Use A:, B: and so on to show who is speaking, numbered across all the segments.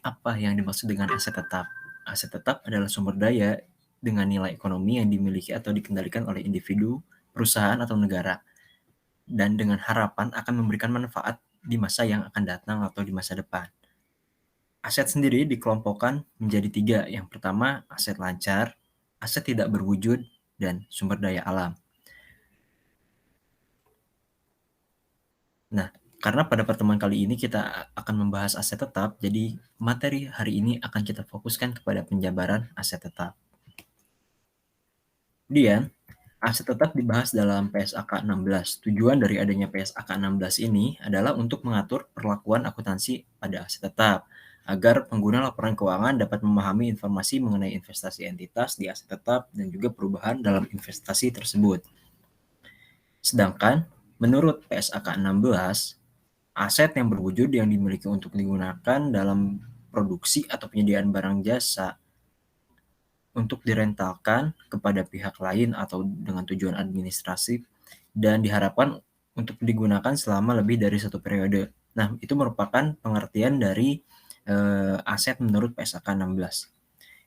A: Apa yang dimaksud dengan aset tetap? Aset tetap adalah sumber daya dengan nilai ekonomi yang dimiliki atau dikendalikan oleh individu, perusahaan, atau negara, dan dengan harapan akan memberikan manfaat di masa yang akan datang atau di masa depan. Aset sendiri dikelompokkan menjadi 3. Yang pertama, aset lancar, aset tidak berwujud, dan sumber daya alam. Nah, karena pada pertemuan kali ini kita akan membahas aset tetap, jadi materi hari ini akan kita fokuskan kepada penjabaran aset tetap. Kemudian, aset tetap dibahas dalam PSAK 16. Tujuan dari adanya PSAK 16 ini adalah untuk mengatur perlakuan akuntansi pada aset tetap, agar pengguna laporan keuangan dapat memahami informasi mengenai investasi entitas di aset tetap dan juga perubahan dalam investasi tersebut. Sedangkan, menurut PSAK 16, aset yang berwujud yang dimiliki untuk digunakan dalam produksi atau penyediaan barang jasa untuk direntalkan kepada pihak lain atau dengan tujuan administratif dan diharapkan untuk digunakan selama lebih dari 1 periode. Nah, itu merupakan pengertian dari aset menurut PSAK 16.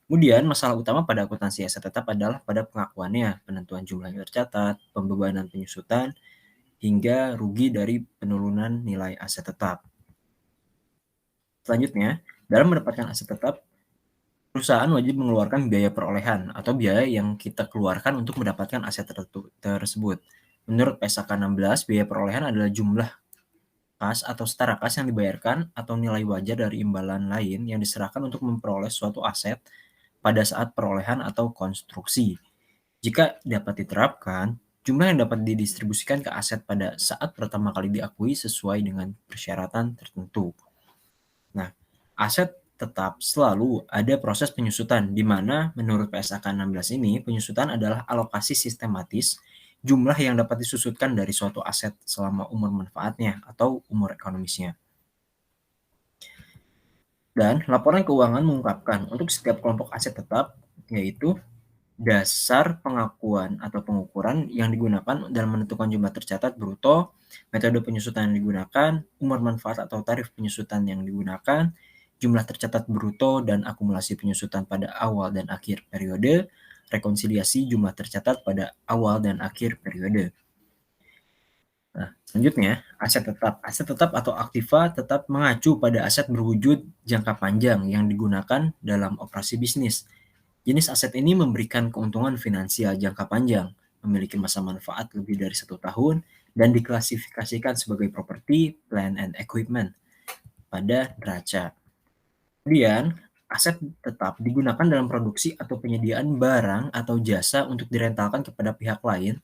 A: Kemudian, masalah utama pada akuntansi aset tetap adalah pada pengakuannya, penentuan jumlah yang tercatat, pembebanan penyusutan, hingga rugi dari penurunan nilai aset tetap. Selanjutnya, dalam mendapatkan aset tetap, perusahaan wajib mengeluarkan biaya perolehan atau biaya yang kita keluarkan untuk mendapatkan aset tersebut. Menurut PSAK 16, biaya perolehan adalah jumlah kas atau setara kas yang dibayarkan atau nilai wajar dari imbalan lain yang diserahkan untuk memperoleh suatu aset pada saat perolehan atau konstruksi. Jika dapat diterapkan, jumlah yang dapat didistribusikan ke aset pada saat pertama kali diakui sesuai dengan persyaratan tertentu. Nah, aset tetap selalu ada proses penyusutan, di mana menurut PSAK 16 ini, penyusutan adalah alokasi sistematis jumlah yang dapat disusutkan dari suatu aset selama umur manfaatnya atau umur ekonomisnya. Dan laporan keuangan mengungkapkan untuk setiap kelompok aset tetap, yaitu dasar pengakuan atau pengukuran yang digunakan dalam menentukan jumlah tercatat bruto, metode penyusutan yang digunakan, umur manfaat atau tarif penyusutan yang digunakan, jumlah tercatat bruto dan akumulasi penyusutan pada awal dan akhir periode, rekonsiliasi jumlah tercatat pada awal dan akhir periode. Nah, selanjutnya, aset tetap. Aset tetap atau aktiva tetap mengacu pada aset berwujud jangka panjang yang digunakan dalam operasi bisnis. Jenis aset ini memberikan keuntungan finansial jangka panjang, memiliki masa manfaat lebih dari 1 tahun, dan diklasifikasikan sebagai properti, plant and equipment pada neraca. Kemudian, aset tetap digunakan dalam produksi atau penyediaan barang atau jasa untuk direntalkan kepada pihak lain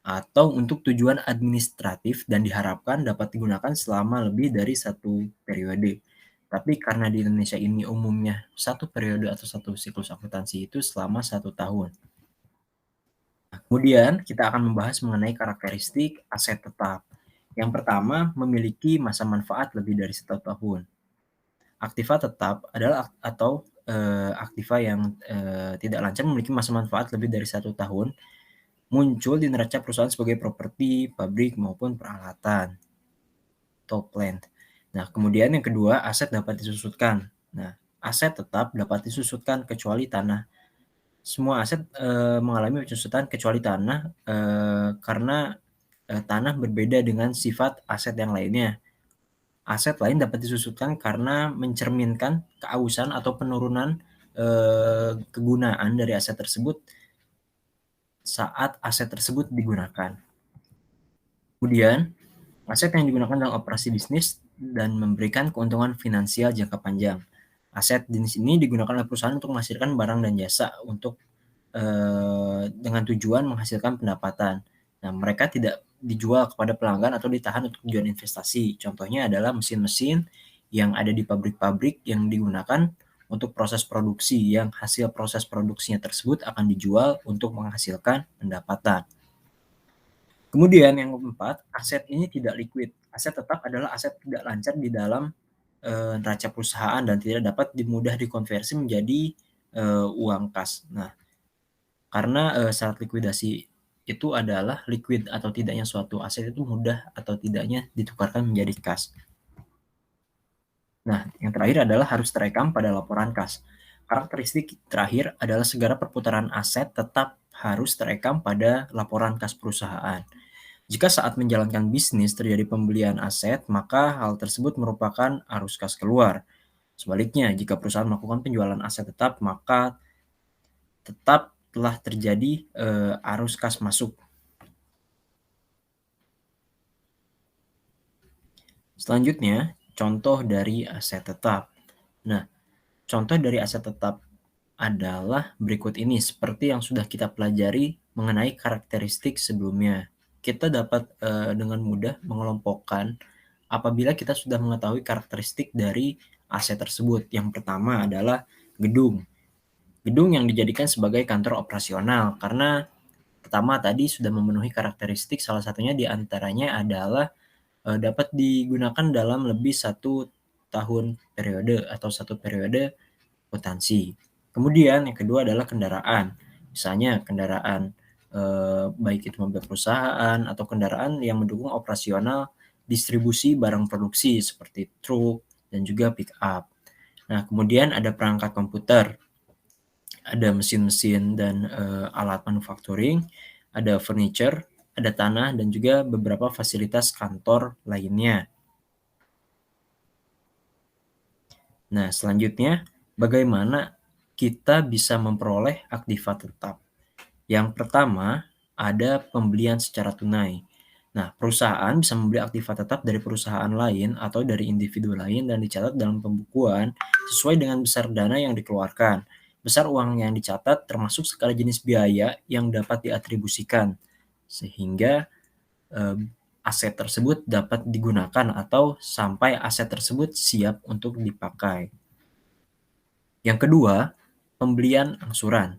A: atau untuk tujuan administratif dan diharapkan dapat digunakan selama lebih dari 1 periode. Tapi karena di Indonesia ini umumnya 1 periode atau 1 siklus akuntansi itu selama 1 tahun. Nah, kemudian kita akan membahas mengenai karakteristik aset tetap. Yang pertama, memiliki masa manfaat lebih dari 1 tahun. Aktiva tetap adalah aktiva yang tidak lancar memiliki masa manfaat lebih dari 1 tahun, muncul di neraca perusahaan sebagai properti, pabrik, maupun peralatan atau plant. Nah, kemudian yang kedua, aset dapat disusutkan. Nah, aset tetap dapat disusutkan kecuali tanah. Semua aset mengalami penyusutan kecuali tanah karena tanah berbeda dengan sifat aset yang lainnya. Aset lain dapat disusutkan karena mencerminkan keausan atau penurunan kegunaan dari aset tersebut saat aset tersebut digunakan. Kemudian, aset yang digunakan dalam operasi bisnis dan memberikan keuntungan finansial jangka panjang. Aset jenis ini digunakan oleh perusahaan untuk menghasilkan barang dan jasa untuk dengan tujuan menghasilkan pendapatan. Nah, mereka tidak dijual kepada pelanggan atau ditahan untuk tujuan investasi. Contohnya adalah mesin-mesin yang ada di pabrik-pabrik yang digunakan untuk proses produksi, yang hasil proses produksinya tersebut akan dijual untuk menghasilkan pendapatan. Kemudian yang keempat, aset ini tidak liquid. Aset tetap adalah aset tidak lancar di dalam neraca perusahaan dan tidak dapat mudah dikonversi menjadi uang kas. Nah, karena syarat likuidasi itu adalah liquid atau tidaknya suatu aset itu mudah atau tidaknya ditukarkan menjadi kas. Nah, yang terakhir adalah harus terekam pada laporan kas. Karakteristik terakhir adalah segala perputaran aset tetap harus terekam pada laporan kas perusahaan. Jika saat menjalankan bisnis terjadi pembelian aset, maka hal tersebut merupakan arus kas keluar. Sebaliknya, jika perusahaan melakukan penjualan aset tetap, maka tetap telah terjadi arus kas masuk. Selanjutnya, contoh dari aset tetap. Nah, contoh dari aset tetap adalah berikut ini, seperti yang sudah kita pelajari mengenai karakteristik sebelumnya. Kita dapat dengan mudah mengelompokkan apabila kita sudah mengetahui karakteristik dari aset tersebut. Yang pertama adalah gedung. Gedung yang dijadikan sebagai kantor operasional karena pertama tadi sudah memenuhi karakteristik, salah satunya diantaranya adalah dapat digunakan dalam lebih satu tahun periode atau satu periode akuntansi. Kemudian yang kedua adalah kendaraan. Misalnya kendaraan baik itu mobil perusahaan atau kendaraan yang mendukung operasional distribusi barang produksi seperti truk dan juga pick up. Nah, kemudian ada perangkat komputer, ada mesin-mesin dan alat manufacturing, ada furniture, ada tanah dan juga beberapa fasilitas kantor lainnya. Nah, selanjutnya bagaimana kita bisa memperoleh aktiva tetap? Yang pertama, ada pembelian secara tunai. Nah, perusahaan bisa membeli aktiva tetap dari perusahaan lain atau dari individu lain dan dicatat dalam pembukuan sesuai dengan besar dana yang dikeluarkan. Besar uang yang dicatat termasuk segala jenis biaya yang dapat diatribusikan, sehingga eh, aset tersebut dapat digunakan atau sampai aset tersebut siap untuk dipakai. Yang kedua, pembelian angsuran.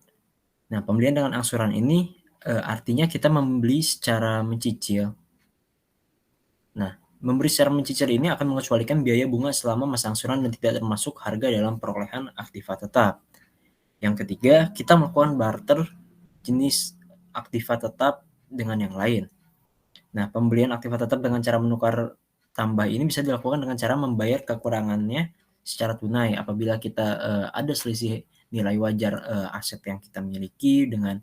A: Nah, pembelian dengan angsuran ini artinya kita membeli secara mencicil. Nah, membeli secara mencicil ini akan mengecualikan biaya bunga selama masa angsuran dan tidak termasuk harga dalam perolehan aktiva tetap. Yang ketiga, kita melakukan barter jenis aktiva tetap dengan yang lain. Nah, pembelian aktiva tetap dengan cara menukar tambah ini bisa dilakukan dengan cara membayar kekurangannya secara tunai apabila kita ada selisih nilai wajar aset yang kita miliki dengan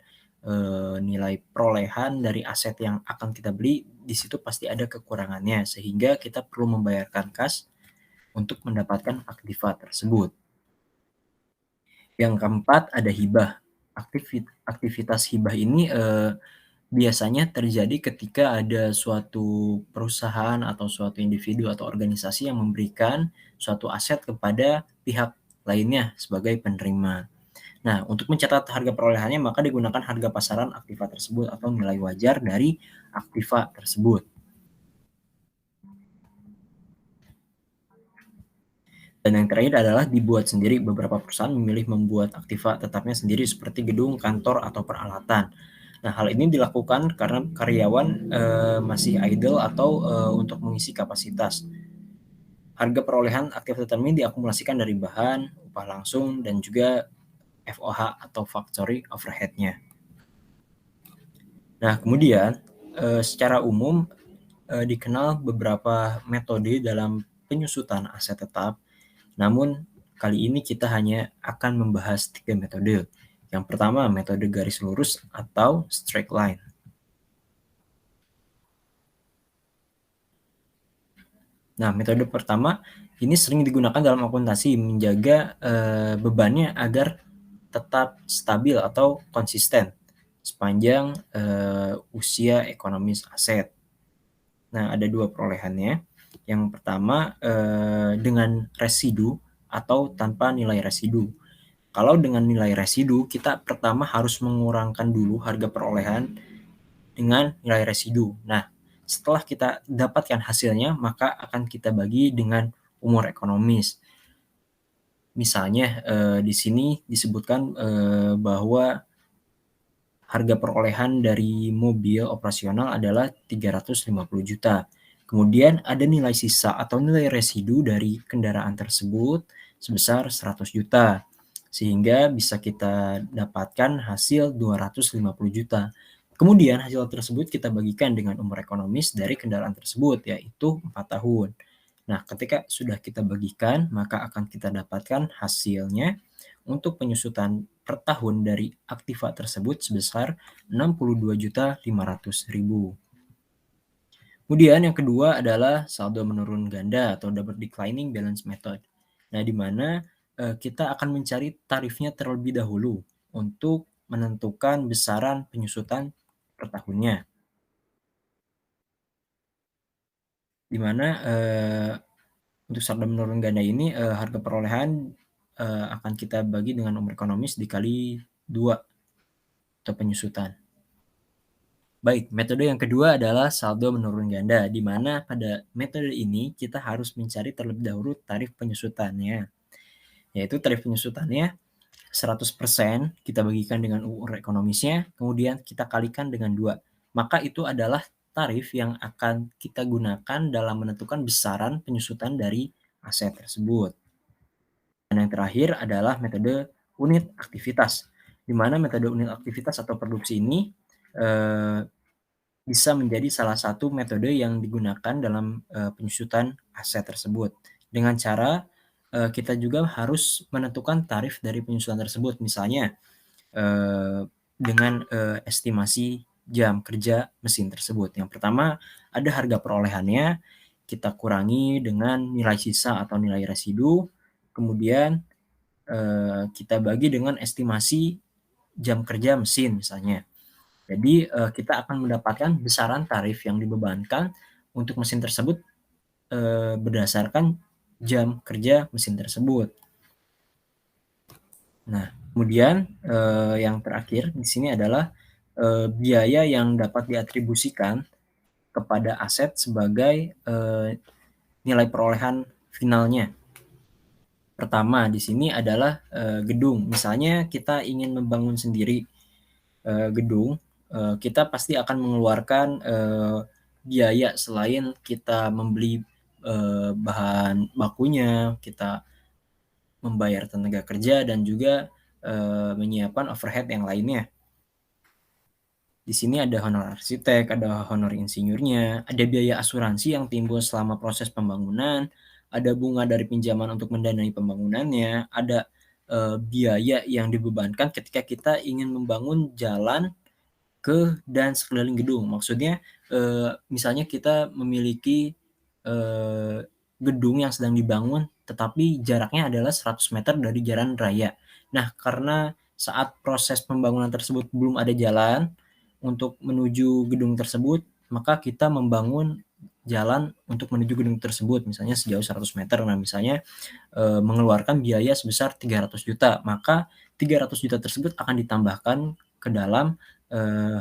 A: nilai perolehan dari aset yang akan kita beli, di situ pasti ada kekurangannya sehingga kita perlu membayarkan kas untuk mendapatkan aktiva tersebut. Yang keempat ada hibah. Aktivitas hibah ini biasanya terjadi ketika ada suatu perusahaan atau suatu individu atau organisasi yang memberikan suatu aset kepada pihak lainnya sebagai penerima. Nah, untuk mencatat harga perolehannya maka digunakan harga pasaran aktiva tersebut atau nilai wajar dari aktiva tersebut. Dan yang terakhir adalah dibuat sendiri. Beberapa perusahaan memilih membuat aktiva tetapnya sendiri seperti gedung, kantor, atau peralatan. Nah, hal ini dilakukan karena karyawan masih idle atau untuk mengisi kapasitas. Harga perolehan aktiva tetap ini diakumulasikan dari bahan, upah langsung, dan juga FOH atau factory overhead-nya. Nah, kemudian secara umum dikenal beberapa metode dalam penyusutan aset tetap. Namun, kali ini kita hanya akan membahas 3 metode. Yang pertama, metode garis lurus atau straight line. Nah, metode pertama ini sering digunakan dalam akuntansi menjaga bebannya agar tetap stabil atau konsisten sepanjang usia ekonomis aset. Nah, ada 2 perolehannya. Yang pertama dengan residu atau tanpa nilai residu. Kalau dengan nilai residu, kita pertama harus mengurangkan dulu harga perolehan dengan nilai residu. Nah, setelah kita dapatkan hasilnya, maka akan kita bagi dengan umur ekonomis. Misalnya di sini disebutkan bahwa harga perolehan dari mobil operasional adalah 350 juta. Kemudian ada nilai sisa atau nilai residu dari kendaraan tersebut sebesar 100 juta. Sehingga bisa kita dapatkan hasil 250 juta. Kemudian hasil tersebut kita bagikan dengan umur ekonomis dari kendaraan tersebut, yaitu 4 tahun. Nah, ketika sudah kita bagikan, maka akan kita dapatkan hasilnya untuk penyusutan per tahun dari aktiva tersebut sebesar 62.500.000. Kemudian yang kedua adalah saldo menurun ganda atau double declining balance method. Nah, di mana kita akan mencari tarifnya terlebih dahulu untuk menentukan besaran penyusutan per tahunnya. Di mana untuk saldo menurun ganda ini harga perolehan akan kita bagi dengan umur ekonomis dikali 2 atau penyusutan. Baik, metode yang kedua adalah saldo menurun ganda, di mana pada metode ini kita harus mencari terlebih dahulu tarif penyusutannya, yaitu tarif penyusutannya 100% kita bagikan dengan umur ekonomisnya, kemudian kita kalikan dengan 2. Maka itu adalah tarif yang akan kita gunakan dalam menentukan besaran penyusutan dari aset tersebut. Dan yang terakhir adalah metode unit aktivitas, di mana metode unit aktivitas atau produksi ini eh, bisa menjadi salah satu metode yang digunakan dalam penyusutan aset tersebut. Dengan cara kita juga harus menentukan tarif dari penyusutan tersebut, misalnya dengan estimasi jam kerja mesin tersebut. Yang pertama ada harga perolehannya, kita kurangi dengan nilai sisa atau nilai residu, kemudian kita bagi dengan estimasi jam kerja mesin misalnya. Jadi kita akan mendapatkan besaran tarif yang dibebankan untuk mesin tersebut berdasarkan jam kerja mesin tersebut. Nah, kemudian yang terakhir di sini adalah biaya yang dapat diatribusikan kepada aset sebagai nilai perolehan finalnya. Pertama di sini adalah gedung. Misalnya kita ingin membangun sendiri gedung, kita pasti akan mengeluarkan biaya selain kita membeli bahan bakunya, kita membayar tenaga kerja dan juga menyiapkan overhead yang lainnya. Di sini ada honor arsitek, ada honor insinyurnya, ada biaya asuransi yang timbul selama proses pembangunan, ada bunga dari pinjaman untuk mendanai pembangunannya, ada biaya yang dibebankan ketika kita ingin membangun jalan ke dan sekeliling gedung. Maksudnya, misalnya kita memiliki, gedung yang sedang dibangun, tetapi jaraknya adalah 100 meter dari jalan raya. Nah, karena saat proses pembangunan tersebut belum ada jalan untuk menuju gedung tersebut, maka kita membangun jalan untuk menuju gedung tersebut, misalnya sejauh 100 meter. Nah, misalnya, mengeluarkan biaya sebesar 300 juta, maka 300 juta tersebut akan ditambahkan ke dalam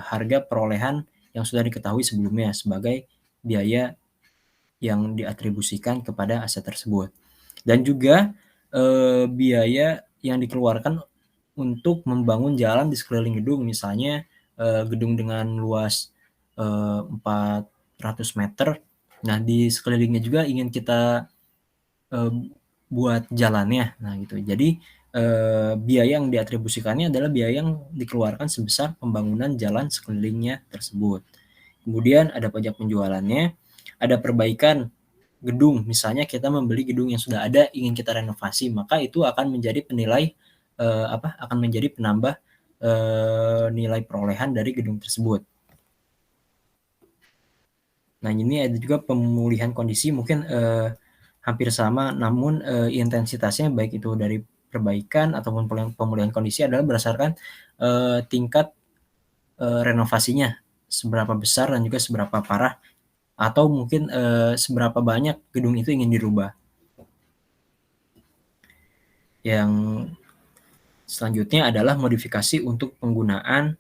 A: harga perolehan yang sudah diketahui sebelumnya sebagai biaya yang diatribusikan kepada aset tersebut. Dan juga biaya yang dikeluarkan untuk membangun jalan di sekeliling gedung, misalnya gedung dengan luas 400 meter. Nah, di sekelilingnya juga ingin kita buat jalannya. Nah, gitu. Jadi biaya yang diatribusikannya adalah biaya yang dikeluarkan sebesar pembangunan jalan sekelilingnya tersebut. Kemudian ada pajak penjualannya, ada perbaikan gedung, misalnya kita membeli gedung yang sudah ada ingin kita renovasi, maka itu akan menjadi akan menjadi penambah nilai perolehan dari gedung tersebut. Nah, ini ada juga pemulihan kondisi mungkin hampir sama, namun intensitasnya baik itu dari perbaikan ataupun pemulihan kondisi adalah berdasarkan tingkat renovasinya, seberapa besar dan juga seberapa parah, atau mungkin seberapa banyak gedung itu ingin dirubah. Yang selanjutnya adalah modifikasi untuk penggunaan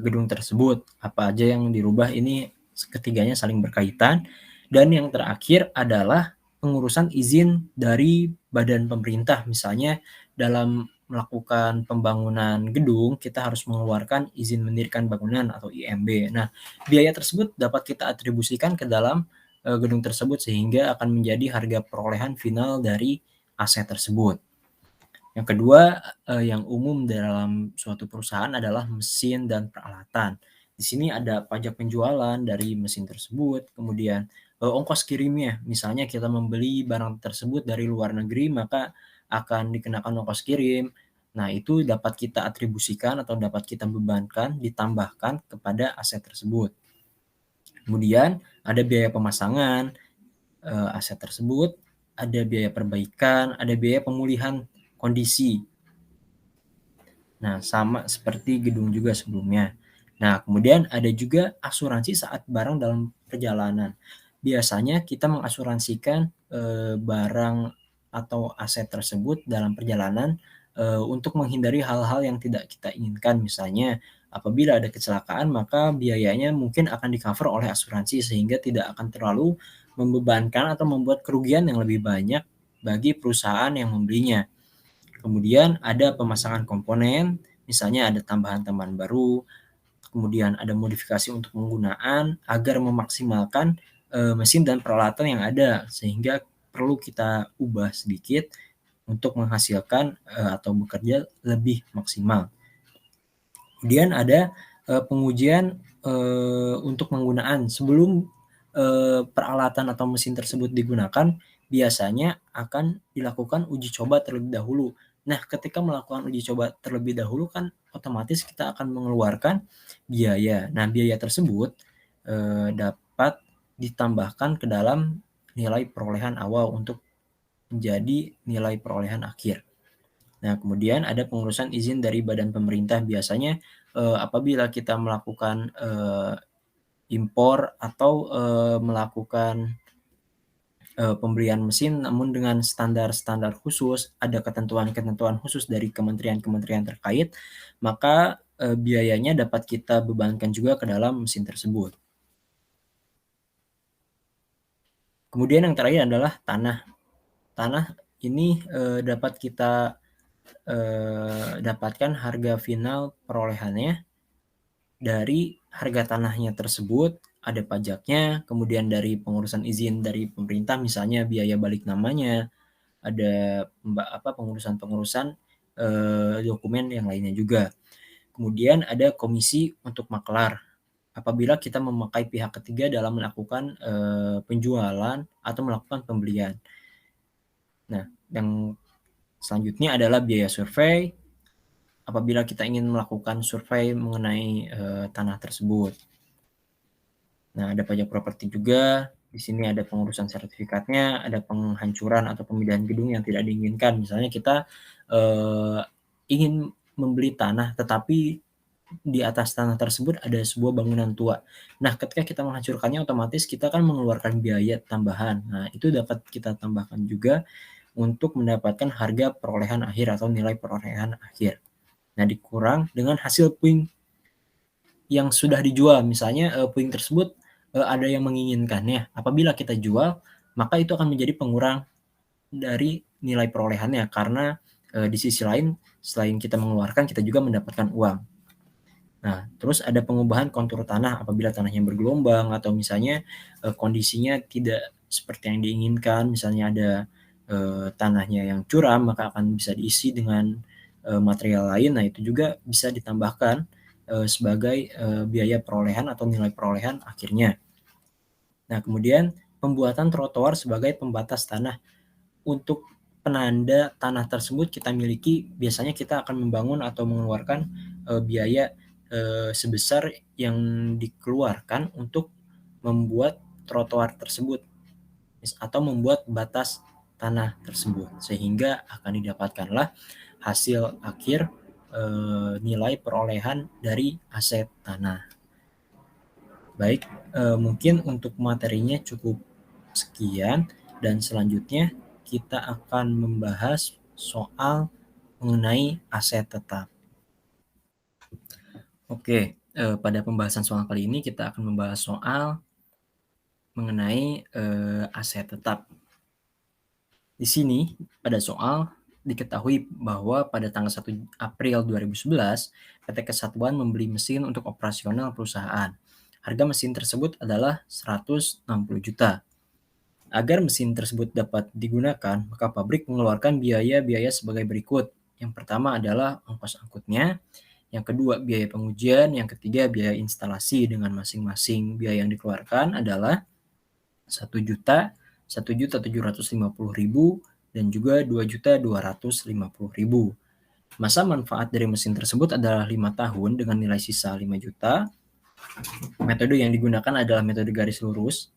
A: gedung tersebut. Apa aja yang dirubah ini ketiganya saling berkaitan. Dan yang terakhir adalah pengurusan izin dari badan pemerintah. Misalnya dalam melakukan pembangunan gedung, kita harus mengeluarkan izin mendirikan bangunan atau IMB. Nah, biaya tersebut dapat kita atribusikan ke dalam gedung tersebut sehingga akan menjadi harga perolehan final dari aset tersebut. Yang kedua, yang umum dalam suatu perusahaan adalah mesin dan peralatan. Di sini ada pajak penjualan dari mesin tersebut, kemudian ongkos kirimnya. Misalnya kita membeli barang tersebut dari luar negeri, maka akan dikenakan ongkos kirim. Nah, itu dapat kita atribusikan atau dapat kita bebankan, ditambahkan kepada aset tersebut. Kemudian ada biaya pemasangan, aset tersebut, ada biaya perbaikan, ada biaya pemulihan kondisi. Nah, sama seperti gedung juga sebelumnya. Nah, kemudian ada juga asuransi saat barang dalam perjalanan. Biasanya kita mengasuransikan barang atau aset tersebut dalam perjalanan untuk menghindari hal-hal yang tidak kita inginkan. Misalnya, apabila ada kecelakaan, maka biayanya mungkin akan di-cover oleh asuransi sehingga tidak akan terlalu membebankan atau membuat kerugian yang lebih banyak bagi perusahaan yang membelinya. Kemudian ada pemasangan komponen, misalnya ada tambahan-tambahan baru, kemudian ada modifikasi untuk penggunaan agar memaksimalkan mesin dan peralatan yang ada, sehingga perlu kita ubah sedikit untuk menghasilkan atau bekerja lebih maksimal. Kemudian ada pengujian untuk penggunaan sebelum peralatan atau mesin tersebut digunakan, biasanya akan dilakukan uji coba terlebih dahulu. Nah, ketika melakukan uji coba terlebih dahulu kan otomatis kita akan mengeluarkan biaya. Nah, biaya tersebut dapat ditambahkan ke dalam nilai perolehan awal untuk menjadi nilai perolehan akhir. Nah, kemudian ada pengurusan izin dari badan pemerintah. Biasanya apabila kita melakukan impor atau melakukan pembelian mesin namun dengan standar-standar khusus, ada ketentuan-ketentuan khusus dari kementerian-kementerian terkait, maka biayanya dapat kita bebankan juga ke dalam mesin tersebut. Kemudian yang terakhir adalah tanah. Tanah ini dapat kita dapatkan harga final perolehannya dari harga tanahnya tersebut, ada pajaknya, kemudian dari pengurusan izin dari pemerintah, misalnya biaya balik namanya, ada pengurusan-pengurusan dokumen yang lainnya juga. Kemudian ada komisi untuk makelar. Apabila kita memakai pihak ketiga dalam melakukan penjualan atau melakukan pembelian. Nah, yang selanjutnya adalah biaya survei. Apabila kita ingin melakukan survei mengenai tanah tersebut. Nah, ada pajak properti juga. Di sini ada pengurusan sertifikatnya, ada penghancuran atau pemindahan gedung yang tidak diinginkan. Misalnya kita ingin membeli tanah, tetapi di atas tanah tersebut ada sebuah bangunan tua. Nah, ketika kita menghancurkannya, otomatis kita kan mengeluarkan biaya tambahan. Nah, itu dapat kita tambahkan juga untuk mendapatkan harga perolehan akhir atau nilai perolehan akhir. Nah, dikurang dengan hasil puing yang sudah dijual. Misalnya puing tersebut ada yang menginginkannya. Apabila kita jual, maka itu akan menjadi pengurang dari nilai perolehannya karena di sisi lain selain kita mengeluarkan, kita juga mendapatkan uang. Nah, terus ada pengubahan kontur tanah apabila tanahnya bergelombang atau misalnya kondisinya tidak seperti yang diinginkan, misalnya ada tanahnya yang curam, maka akan bisa diisi dengan material lain. Nah, itu juga bisa ditambahkan sebagai biaya perolehan atau nilai perolehan akhirnya. Nah, kemudian pembuatan trotoar sebagai pembatas tanah. Untuk penanda tanah tersebut kita miliki, biasanya kita akan membangun atau mengeluarkan biaya sebesar yang dikeluarkan untuk membuat trotoar tersebut atau membuat batas tanah tersebut, sehingga akan didapatkanlah hasil akhir nilai perolehan dari aset tanah. Baik, mungkin untuk materinya cukup sekian, dan selanjutnya kita akan membahas soal mengenai aset tetap. Oke, pada pembahasan soal kali ini kita akan membahas soal mengenai aset tetap. Di sini pada soal diketahui bahwa pada tanggal 1 April 2011, PT Kesatuan membeli mesin untuk operasional perusahaan. Harga mesin tersebut adalah 160 juta. Agar mesin tersebut dapat digunakan, maka pabrik mengeluarkan biaya-biaya sebagai berikut. Yang pertama adalah ongkos angkutnya, yang kedua biaya pengujian, yang ketiga biaya instalasi. Dengan masing-masing biaya yang dikeluarkan adalah 1.000.000, 1.750.000, dan juga 2.250.000. Masa manfaat dari mesin tersebut adalah 5 tahun dengan nilai sisa 5 juta. Metode yang digunakan adalah metode garis lurus.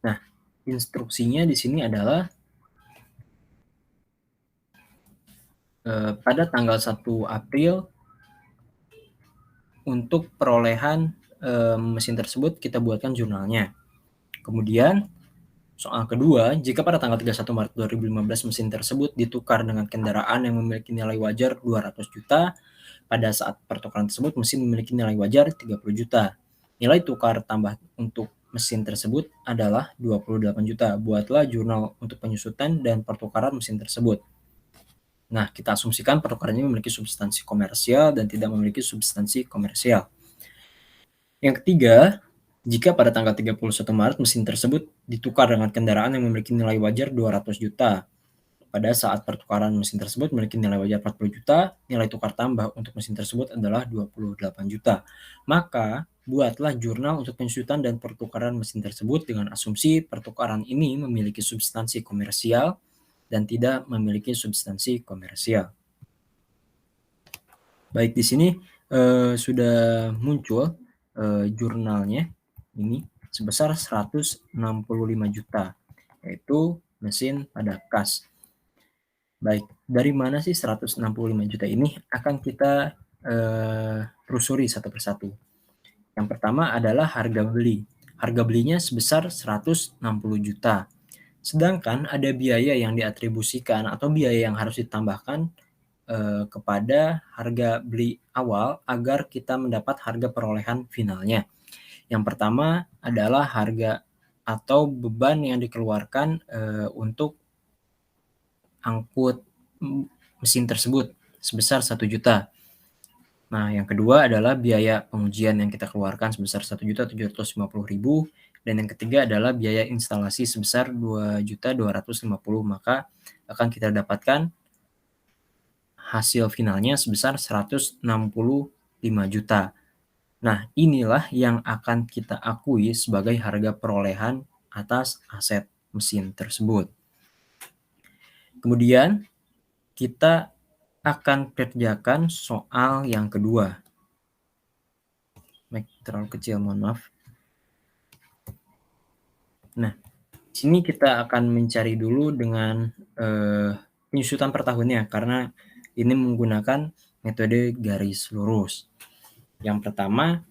A: Nah, instruksinya di sini adalah pada tanggal 1 April untuk perolehan mesin tersebut kita buatkan jurnalnya. Kemudian soal kedua, jika pada tanggal 31 Maret 2015 mesin tersebut ditukar dengan kendaraan yang memiliki nilai wajar 200 juta, pada saat pertukaran tersebut mesin memiliki nilai wajar 30 juta. Nilai tukar tambah untuk mesin tersebut adalah 28 juta. Buatlah jurnal untuk penyusutan dan pertukaran mesin tersebut. Nah, kita asumsikan pertukarannya memiliki substansi komersial dan tidak memiliki substansi komersial. Yang ketiga, jika pada tanggal 31 Maret mesin tersebut ditukar dengan kendaraan yang memiliki nilai wajar 200 juta. Pada saat pertukaran mesin tersebut memiliki nilai wajar 40 juta, nilai tukar tambah untuk mesin tersebut adalah 28 juta. Maka, buatlah jurnal untuk penyusutan dan pertukaran mesin tersebut dengan asumsi pertukaran ini memiliki substansi komersial dan tidak memiliki substansi komersial. Baik, di sini sudah muncul jurnalnya ini sebesar 165 juta, yaitu mesin pada kas. Baik, dari mana sih 165 juta ini akan kita telusuri satu persatu. Yang pertama adalah harga beli. Harga belinya sebesar 160 juta. Sedangkan ada biaya yang diatribusikan atau biaya yang harus ditambahkan kepada harga beli awal agar kita mendapat harga perolehan finalnya. Yang pertama adalah harga atau beban yang dikeluarkan untuk angkut mesin tersebut sebesar 1 juta. Nah, yang kedua adalah biaya pengujian yang kita keluarkan sebesar 1.750.000, dan yang ketiga adalah biaya instalasi sebesar 2.250.000. Maka akan kita dapatkan hasil finalnya sebesar 165 juta. Nah, inilah yang akan kita akui sebagai harga perolehan atas aset mesin tersebut. Kemudian kita akan kerjakan soal yang kedua. Baik, terlalu kecil, mohon maaf. Nah, di sini kita akan mencari dulu dengan penyusutan per tahunnya, karena ini menggunakan metode garis lurus. Yang pertama,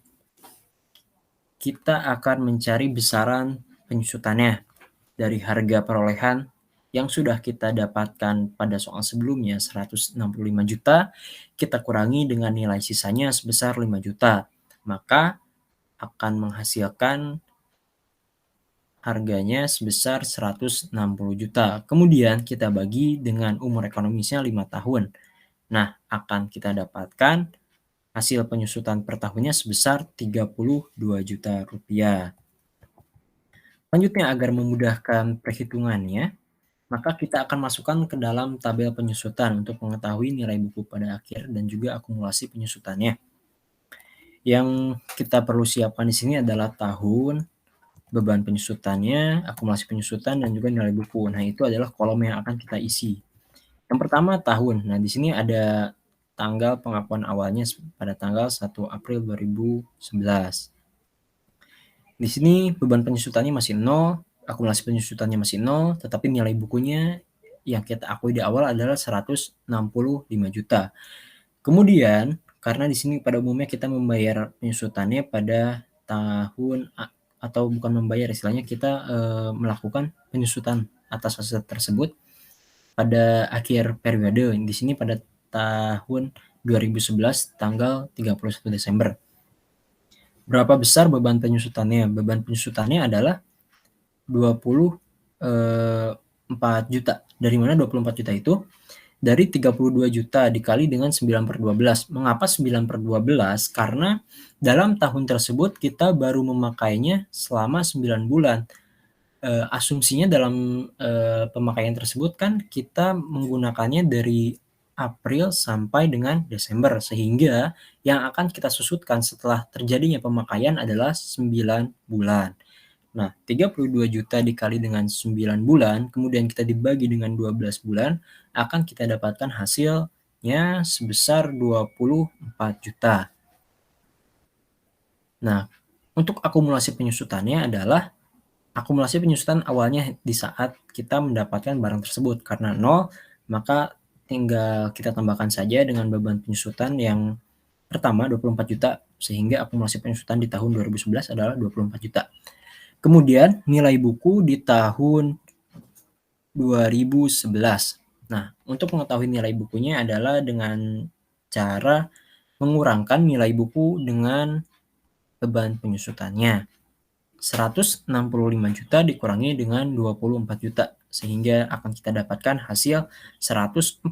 A: kita akan mencari besaran penyusutannya dari harga perolehan yang sudah kita dapatkan pada soal sebelumnya 165 juta, kita kurangi dengan nilai sisanya sebesar 5 juta. Maka akan menghasilkan harganya sebesar 160 juta. Kemudian kita bagi dengan umur ekonomisnya 5 tahun. Nah, akan kita dapatkan hasil penyusutan per tahunnya sebesar 32 juta rupiah. Selanjutnya, agar memudahkan perhitungannya, maka kita akan masukkan ke dalam tabel penyusutan untuk mengetahui nilai buku pada akhir dan juga akumulasi penyusutannya. Yang kita perlu siapkan di sini adalah tahun, beban penyusutannya, akumulasi penyusutan, dan juga nilai buku. Nah, itu adalah kolom yang akan kita isi. Yang pertama, tahun. Nah, di sini ada tanggal pengakuan awalnya pada tanggal 1 April 2011. Di sini beban penyusutannya masih 0, akumulasi penyusutannya masih 0, tetapi nilai bukunya yang kita akui di awal adalah 165 juta. Kemudian, karena di sini pada umumnya kita membayar penyusutannya pada tahun atau bukan membayar, istilahnya kita melakukan penyusutan atas aset tersebut pada akhir periode. Di sini pada tahun 2011 tanggal 31 Desember. Berapa besar beban penyusutannya? Beban penyusutannya adalah 24 juta. Dari mana 24 juta itu? Dari 32 juta dikali dengan 9/12. Mengapa 9/12? Karena dalam tahun tersebut kita baru memakainya selama 9 bulan. Asumsinya dalam pemakaian tersebut kan kita menggunakannya dari April sampai dengan Desember, sehingga yang akan kita susutkan setelah terjadinya pemakaian adalah 9 bulan. Nah, 32 juta dikali dengan 9 bulan, kemudian kita dibagi dengan 12 bulan, akan kita dapatkan hasilnya sebesar 24 juta. Nah, untuk akumulasi penyusutannya adalah akumulasi penyusutan awalnya di saat kita mendapatkan barang tersebut. Karena 0, maka tinggal kita tambahkan saja dengan beban penyusutan yang pertama 24 juta, sehingga akumulasi penyusutan di tahun 2011 adalah 24 juta. Kemudian nilai buku di tahun 2011. Nah, untuk mengetahui nilai bukunya adalah dengan cara mengurangkan nilai buku dengan beban penyusutannya. 165 juta dikurangi dengan 24 juta, sehingga akan kita dapatkan hasil 141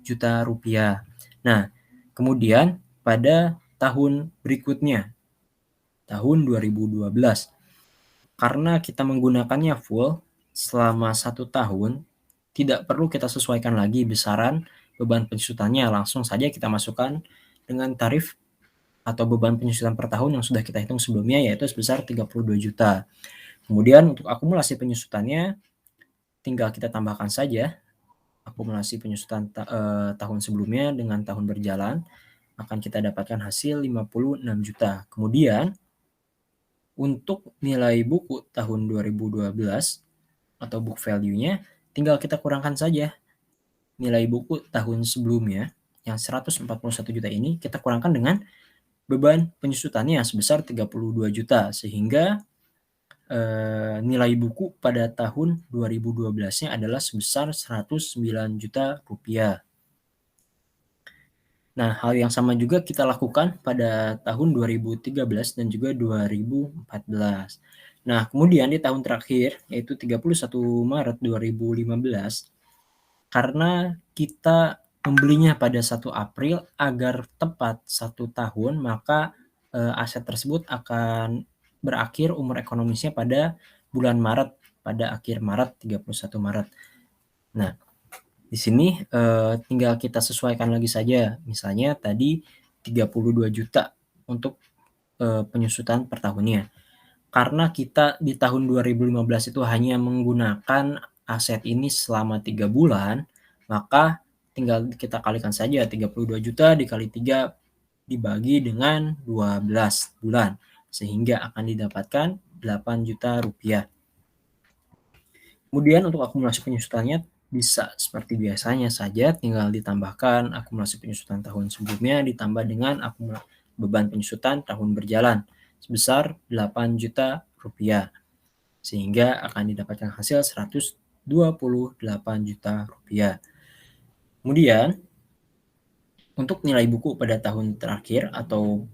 A: juta rupiah. Nah, kemudian pada tahun berikutnya, tahun 2012, karena kita menggunakannya full selama 1 tahun, tidak perlu kita sesuaikan lagi besaran beban penyusutannya, langsung saja kita masukkan dengan tarif atau beban penyusutan per tahun yang sudah kita hitung sebelumnya, yaitu sebesar 32 juta. Kemudian untuk akumulasi penyusutannya, tinggal kita tambahkan saja akumulasi penyusutan tahun sebelumnya dengan tahun berjalan, akan kita dapatkan hasil 56 juta. Kemudian untuk nilai buku tahun 2012 atau book value-nya, tinggal kita kurangkan saja nilai buku tahun sebelumnya yang 141 juta ini, kita kurangkan dengan beban penyusutannya sebesar 32 juta, sehingga nilai buku pada tahun 2012-nya adalah sebesar 109 juta rupiah. Nah, hal yang sama juga kita lakukan pada tahun 2013 dan juga 2014. Nah, kemudian di tahun terakhir, yaitu 31 Maret 2015, karena kita membelinya pada 1 April agar tepat 1 tahun, maka aset tersebut akan berakhir umur ekonomisnya pada bulan Maret, pada akhir Maret, 31 Maret. Nah, di sini tinggal kita sesuaikan lagi saja. Misalnya tadi 32 juta untuk penyusutan per tahunnya. Karena kita di tahun 2015 itu hanya menggunakan aset ini selama 3 bulan, maka tinggal kita kalikan saja 32 juta dikali 3 dibagi dengan 12 bulan, sehingga akan didapatkan 8 juta rupiah. Kemudian untuk akumulasi penyusutannya bisa seperti biasanya saja, tinggal ditambahkan akumulasi penyusutan tahun sebelumnya ditambah dengan beban penyusutan tahun berjalan sebesar 8 juta rupiah, sehingga akan didapatkan hasil 128 juta rupiah. Kemudian untuk nilai buku pada tahun terakhir atau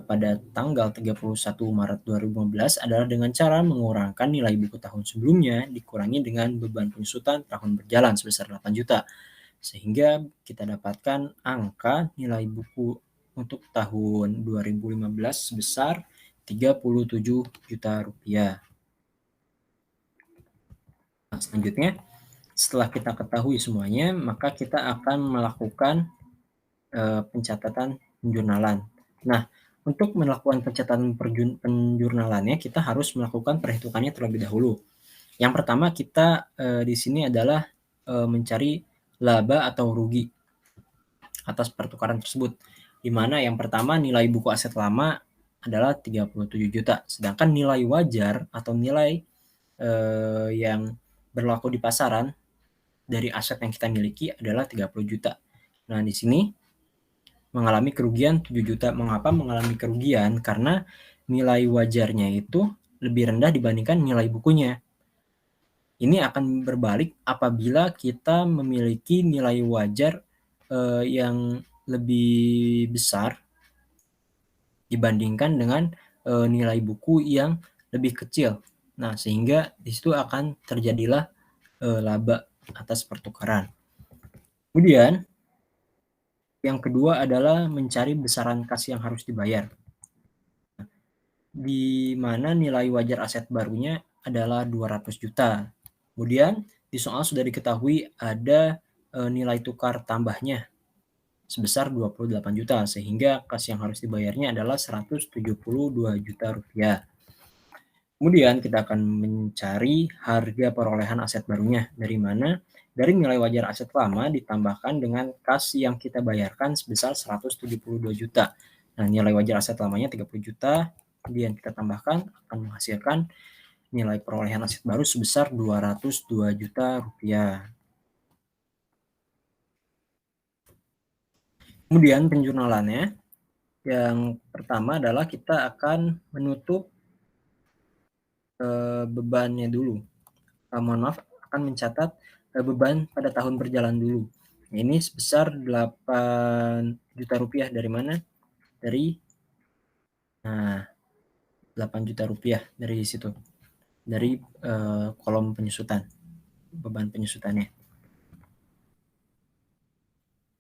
A: pada tanggal 31 Maret 2015 adalah dengan cara mengurangkan nilai buku tahun sebelumnya dikurangi dengan beban penyusutan tahun berjalan sebesar 8 juta. Sehingga kita dapatkan angka nilai buku untuk tahun 2015 sebesar 37 juta rupiah. Nah, selanjutnya, setelah kita ketahui semuanya, maka kita akan melakukan pencatatan penjurnalan. Nah, untuk melakukan pencatatan penjurnalannya, kita harus melakukan perhitungannya terlebih dahulu. Yang pertama kita di sini adalah mencari laba atau rugi atas pertukaran tersebut. Di mana yang pertama nilai buku aset lama adalah 37 juta, sedangkan nilai wajar atau nilai yang berlaku di pasaran dari aset yang kita miliki adalah 30 juta. Nah, di sini mengalami kerugian 7 juta. Mengapa mengalami kerugian? Karena nilai wajarnya itu lebih rendah dibandingkan nilai bukunya. Ini akan berbalik apabila kita memiliki nilai wajar yang lebih besar dibandingkan dengan nilai buku yang lebih kecil. Nah, sehingga di situ akan terjadilah laba atas pertukaran. Kemudian yang kedua adalah mencari besaran kas yang harus dibayar, di mana nilai wajar aset barunya adalah 200 juta. Kemudian di soal sudah diketahui ada nilai tukar tambahnya sebesar 28 juta, sehingga kas yang harus dibayarnya adalah 172 juta rupiah. Kemudian kita akan mencari harga perolehan aset barunya. Dari mana? Dari nilai wajar aset lama ditambahkan dengan kas yang kita bayarkan sebesar 172 juta. Nah, nilai wajar aset lamanya 30 juta, kemudian kita tambahkan akan menghasilkan nilai perolehan aset baru sebesar 202 juta rupiah. Kemudian penjurnalannya, yang pertama adalah kita akan menutup bebannya dulu. Mohon maaf, akan mencatat beban pada tahun berjalan dulu. Ini sebesar 8 juta rupiah. Dari mana? Dari 8 juta rupiah dari situ. Dari kolom penyusutan, beban penyusutannya.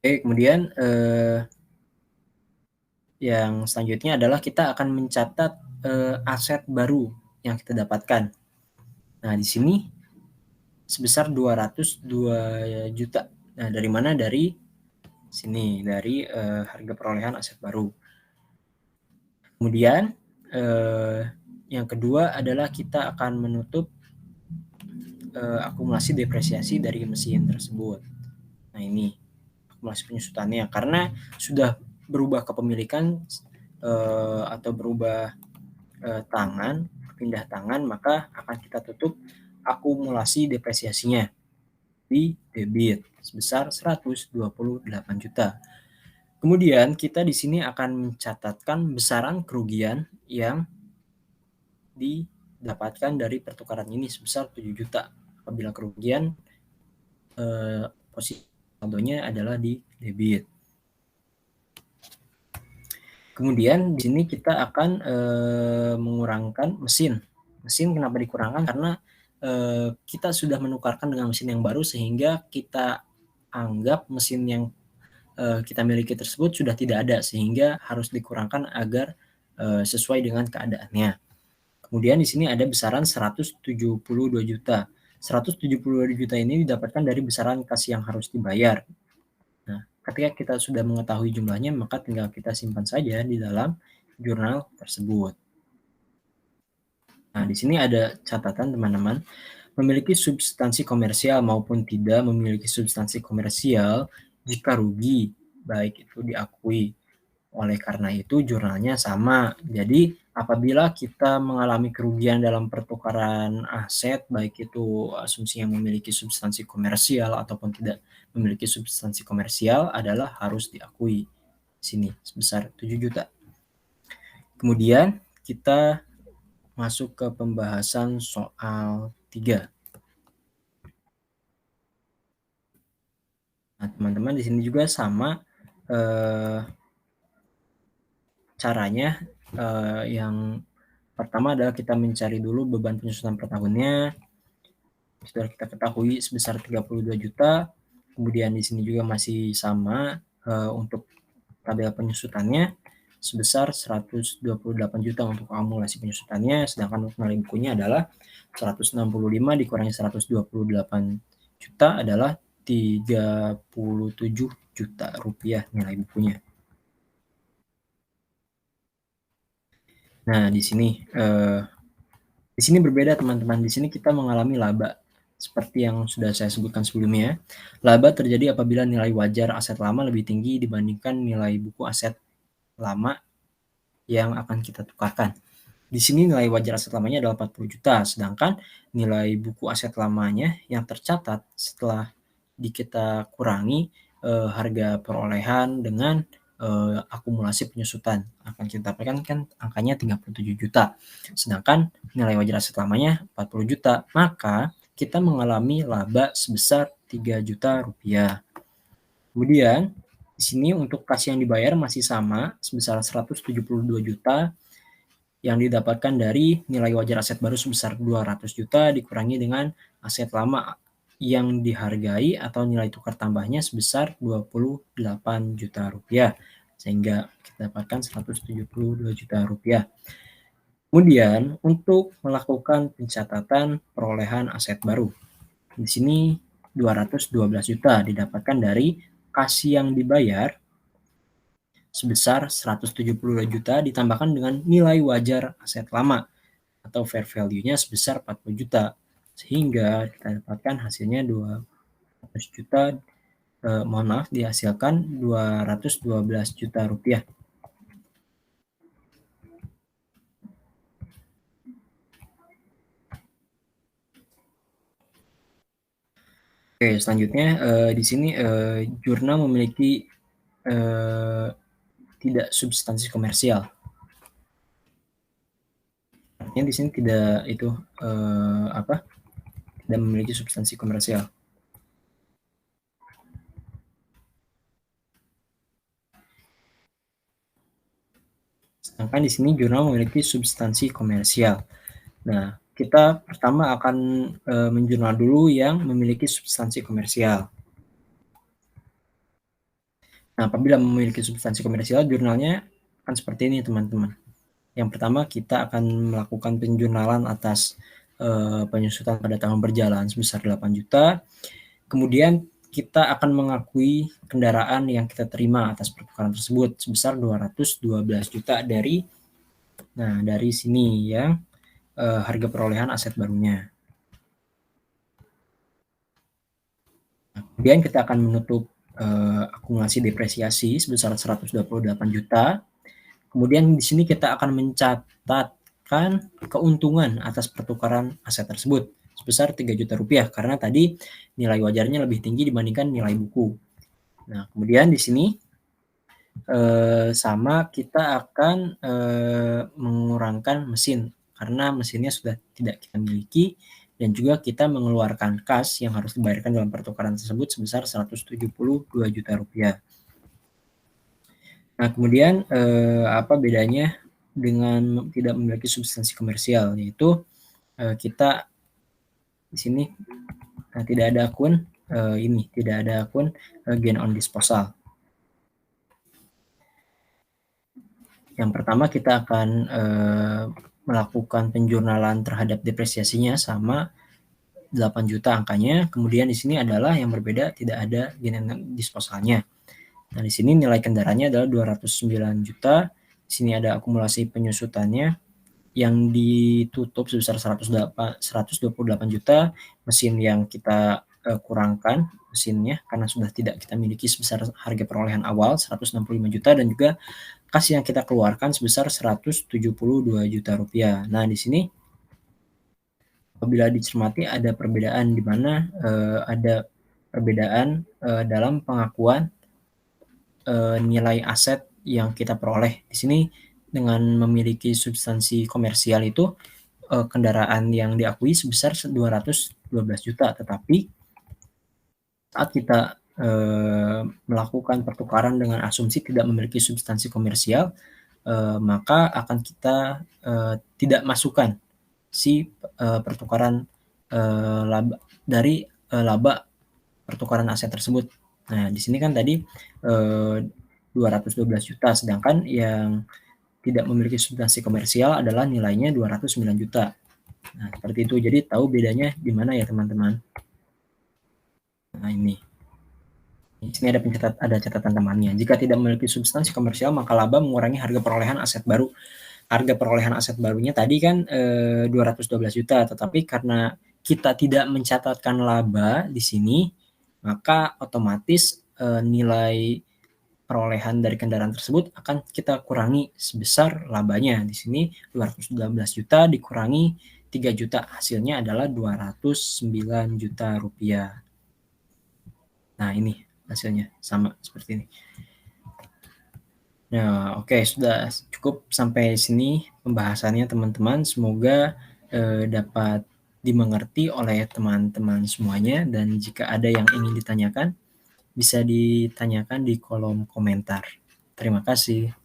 A: Oke, kemudian yang selanjutnya adalah kita akan mencatat aset baru yang kita dapatkan. Nah, di sini sebesar 202 juta. Nah, dari mana? Dari sini, dari harga perolehan aset baru. Kemudian yang kedua adalah kita akan menutup akumulasi depresiasi dari mesin tersebut. Nah, ini akumulasi penyusutannya karena sudah berubah kepemilikan atau berubah tangan, pindah tangan, maka akan kita tutup akumulasi depresiasinya di debit sebesar 128 juta. Kemudian kita di sini akan mencatatkan besaran kerugian yang didapatkan dari pertukaran ini sebesar 7 juta. Apabila kerugian posisi saldonya adalah di debit. Kemudian di sini kita akan mengurangkan mesin. Mesin kenapa dikurangkan? Karena kita sudah menukarkan dengan mesin yang baru sehingga kita anggap mesin yang kita miliki tersebut sudah tidak ada sehingga harus dikurangkan agar sesuai dengan keadaannya. Kemudian di sini ada besaran 172 juta. 172 juta ini didapatkan dari besaran kas yang harus dibayar. Nah, ketika kita sudah mengetahui jumlahnya, maka tinggal kita simpan saja di dalam jurnal tersebut. Nah, di sini ada catatan teman-teman, memiliki substansi komersial maupun tidak memiliki substansi komersial jika rugi, baik itu diakui. Oleh karena itu jurnalnya sama. Jadi apabila kita mengalami kerugian dalam pertukaran aset, baik itu asumsi yang memiliki substansi komersial ataupun tidak memiliki substansi komersial adalah harus diakui sini sebesar 7 juta. Kemudian kita masuk ke pembahasan soal 3. Nah, teman-teman di sini juga sama caranya. Yang pertama adalah kita mencari dulu beban penyusutan per tahunnya. Sudah kita ketahui sebesar 32 juta. Kemudian di sini juga masih sama untuk tabel penyusutannya sebesar 128 juta untuk akumulasi penyusutannya, sedangkan untuk nilai bukunya adalah 165 dikurangi 128 juta adalah 37 juta rupiah nilai bukunya. Nah, di sini berbeda teman-teman. Di sini kita mengalami laba. Seperti yang sudah saya sebutkan sebelumnya, laba terjadi apabila nilai wajar aset lama lebih tinggi dibandingkan nilai buku aset lama yang akan kita tukarkan. Di sini nilai wajar aset lamanya adalah 40 juta, sedangkan nilai buku aset lamanya yang tercatat setelah kita kurangi harga perolehan dengan akumulasi penyusutan akan kita dapatkan kan angkanya 37 juta. Sedangkan nilai wajar aset lamanya 40 juta, maka kita mengalami laba sebesar 3 juta rupiah. Kemudian di sini untuk kas yang dibayar masih sama sebesar 172 juta yang didapatkan dari nilai wajar aset baru sebesar 200 juta dikurangi dengan aset lama yang dihargai atau nilai tukar tambahnya sebesar 28 juta rupiah sehingga kita dapatkan 172 juta rupiah. Kemudian untuk melakukan pencatatan perolehan aset baru. Di sini 212 juta didapatkan dari kas yang dibayar sebesar 172 juta ditambahkan dengan nilai wajar aset lama atau fair value-nya sebesar 40 juta. Sehingga kita dapatkan hasilnya 200 juta, mohon maaf, dihasilkan 212 juta rupiah. Oke, selanjutnya di sini jurnal memiliki tidak substansi komersial. Artinya di sini tidak itu tidak memiliki substansi komersial. Sedangkan di sini jurnal memiliki substansi komersial. Nah, kita pertama akan menjurnal dulu yang memiliki substansi komersial. Nah, apabila memiliki substansi komersial, jurnalnya akan seperti ini, teman-teman. Yang pertama, kita akan melakukan penjurnalan atas penyusutan pada tahun berjalan sebesar 8 juta. Kemudian kita akan mengakui kendaraan yang kita terima atas pertukaran tersebut sebesar 212 juta dari sini ya, harga perolehan aset barunya. Nah, kemudian kita akan menutup akumulasi depresiasi sebesar 128 juta. Kemudian di sini kita akan mencatatkan keuntungan atas pertukaran aset tersebut sebesar 3 juta rupiah karena tadi nilai wajarnya lebih tinggi dibandingkan nilai buku. Nah, kemudian di sini sama kita akan mengurangkan mesin karena mesinnya sudah tidak kita miliki dan juga kita mengeluarkan kas yang harus dibayarkan dalam pertukaran tersebut sebesar 172 juta rupiah. Nah, kemudian apa bedanya dengan tidak memiliki substansi komersial, yaitu kita di sini tidak ada akun gain on disposal. Yang pertama kita akan melakukan penjurnalan terhadap depresiasinya sama 8 juta angkanya. Kemudian di sini adalah yang berbeda, tidak ada gain on disposalnya. Nah, di sini nilai kendaraannya adalah 209 juta. Di sini ada akumulasi penyusutannya yang ditutup sebesar 128 juta, mesin yang kita kurangkan mesinnya karena sudah tidak kita miliki sebesar harga perolehan awal 165 juta dan juga kas yang kita keluarkan sebesar 172 juta rupiah. Nah, di sini apabila dicermati ada perbedaan di mana ada perbedaan dalam pengakuan nilai aset yang kita peroleh. Di sini dengan memiliki substansi komersial itu kendaraan yang diakui sebesar 212 juta, tetapi saat kita melakukan pertukaran dengan asumsi tidak memiliki substansi komersial, maka akan kita tidak masukkan si pertukaran laba dari laba pertukaran aset tersebut. Nah, di sini kan tadi 212 juta, sedangkan yang tidak memiliki substansi komersial adalah nilainya 209 juta. Nah, seperti itu. Jadi tahu bedanya di mana ya, teman-teman? Nah, ini. Di sini ada catatan temannya. Jika tidak memiliki substansi komersial, maka laba mengurangi harga perolehan aset baru. Harga perolehan aset barunya tadi kan 212 juta, tetapi karena kita tidak mencatatkan laba di sini, maka otomatis nilai perolehan dari kendaraan tersebut akan kita kurangi sebesar labanya. Di sini 212 juta dikurangi 3 juta, hasilnya adalah 209 juta rupiah. Nah, ini hasilnya sama seperti ini. Nah, oke, sudah cukup sampai sini pembahasannya, teman-teman. Semoga dapat dimengerti oleh teman-teman semuanya, dan jika ada yang ingin ditanyakan bisa ditanyakan di kolom komentar. Terima kasih.